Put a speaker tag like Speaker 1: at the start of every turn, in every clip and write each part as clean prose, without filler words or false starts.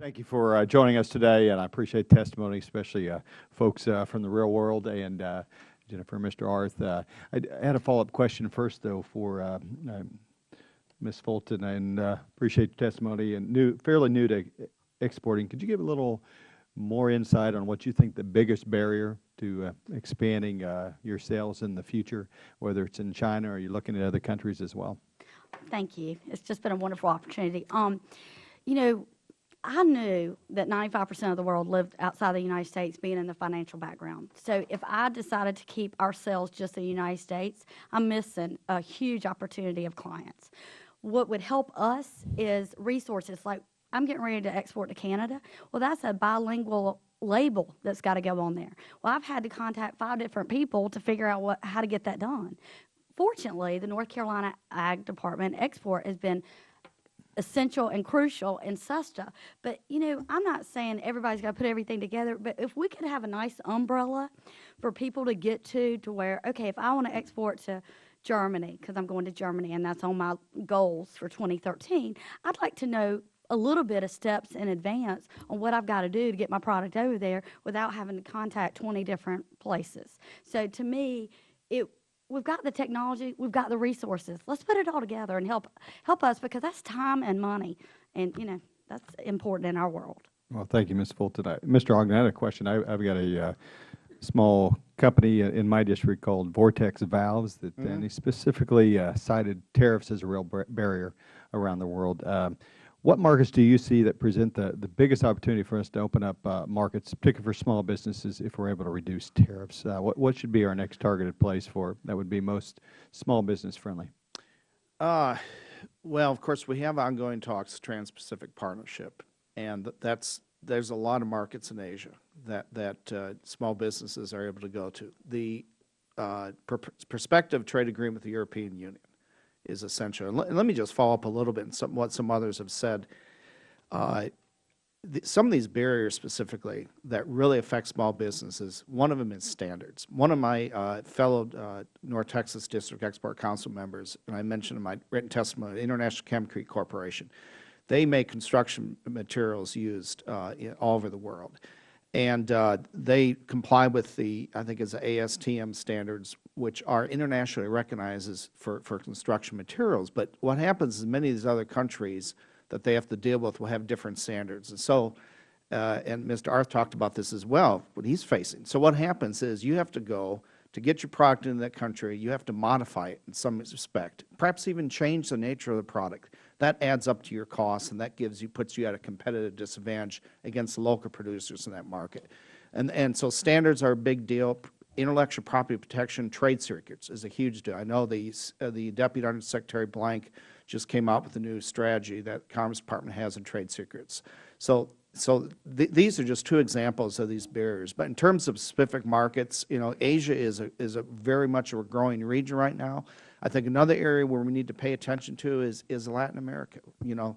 Speaker 1: Thank you for joining us today, and I appreciate the testimony, especially folks from the real world, and Jennifer and Mr. Arth. I had a follow-up question first, though, for Ms. Fulton, and appreciate the testimony. And fairly new to exporting, could you give a little more insight on what you think the biggest barrier to expanding your sales in the future, whether it's in China or you're looking at other countries as well?
Speaker 2: Thank you. It's just been a wonderful opportunity. You know, I knew that 95% of the world lived outside the United States, being in the financial background. So if I decided to keep our sales just in the United States, I'm missing a huge opportunity of clients. What would help us is resources. Like, I'm getting ready to export to Canada. Well, that's a bilingual label that's got to go on there. Well, I've had to contact 5 different people to figure out how to get that done. Fortunately, the North Carolina Ag Department export has been essential and crucial in SESTA. But, you know, I'm not saying everybody's got to put everything together, but if we could have a nice umbrella for people to get to where, okay, if I want to export to Germany, because I'm going to Germany and that's on my goals for 2013, I'd like to know a little bit of steps in advance on what I've got to do to get my product over there without having to contact 20 different places. So to me, we've got the technology, we've got the resources. Let's put it all together and help us, because that's time and money, and you know that's important in our world.
Speaker 1: Well, thank you, Ms. Fulton. Mr. Ogden, I had a question. I've got a small company in my district called Vortex Valves, and he specifically cited tariffs as a real barrier around the world. What markets do you see that present the biggest opportunity for us to open up markets, particularly for small businesses, if we're able to reduce tariffs? What should be our next targeted place that would be most small business friendly?
Speaker 3: Well, of course, we have ongoing talks, Trans-Pacific Partnership, and there's a lot of markets in Asia that small businesses are able to go to. The prospective trade agreement with the European Union is essential. And let me just follow up a little bit on what some others have said. Some of these barriers specifically that really affect small businesses, one of them is standards. One of my fellow North Texas District Export Council members, and I mentioned in my written testimony, International Chemicals Corporation, they make construction materials used all over the world. And they comply with I think it's the ASTM standards, which are internationally recognized for construction materials. But what happens is many of these other countries that they have to deal with will have different standards. And so, and Mr. Arth talked about this as well, what he's facing. So what happens is you have to go to get your product into that country, you have to modify it in some respect, perhaps even change the nature of the product. That adds up to your costs, and that puts you at a competitive disadvantage against the local producers in that market. And so standards are a big deal. Intellectual property protection, trade secrets is a huge deal. I know the Deputy Undersecretary Blank just came out with a new strategy that the Commerce Department has in trade secrets. So these are just 2 examples of these barriers. But in terms of specific markets, you know, Asia is a very much a growing region right now. I think another area where we need to pay attention to is Latin America. You know,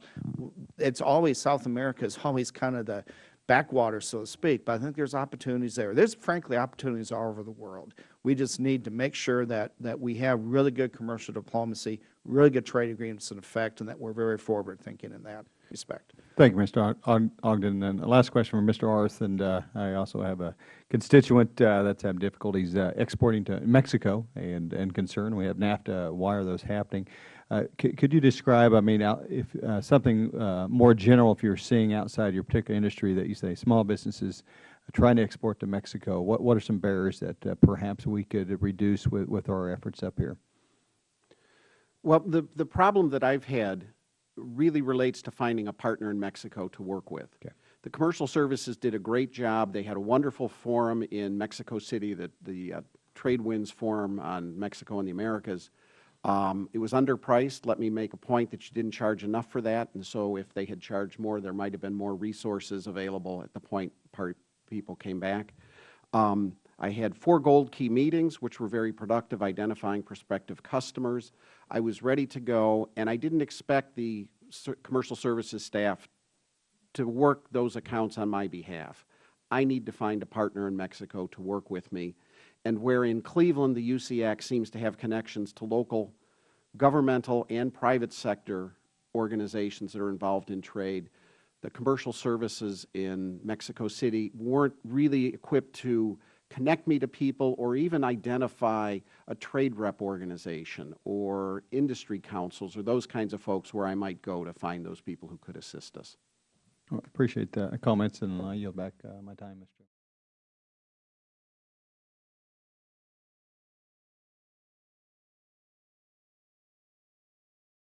Speaker 3: it's always South America is always kind of the backwater, so to speak, but I think there's opportunities there. There's frankly opportunities all over the world. We just need to make sure that we have really good commercial diplomacy, really good trade agreements in effect, and that we're very forward thinking in that respect.
Speaker 1: Thank you, Mr. Ogden. And the last question from Mr. Arth, and I also have a constituent that's having difficulties exporting to Mexico and concern. We have NAFTA. Why are those happening? Could you describe, I mean, if something more general, if you're seeing outside your particular industry that you say small businesses trying to export to Mexico, what are some barriers that perhaps we could reduce with our efforts up here?
Speaker 4: Well, the problem that I've had really relates to finding a partner in Mexico to work with. Okay. The commercial services did a great job. They had a wonderful forum in Mexico City, the Trade Winds Forum on Mexico and the Americas. It was underpriced. Let me make a point that you didn't charge enough for that, and so if they had charged more, there might have been more resources available at the point people came back. I had 4 gold key meetings, which were very productive, identifying prospective customers. I was ready to go, and I didn't expect the commercial services staff to work those accounts on my behalf. I need to find a partner in Mexico to work with me. And where in Cleveland the UCAC seems to have connections to local governmental and private sector organizations that are involved in trade, the commercial services in Mexico City weren't really equipped to connect me to people or even identify a trade rep organization or industry councils or those kinds of folks where I might go to find those people who could assist us.
Speaker 1: Well, appreciate the comments, and I yield back my time, Mr.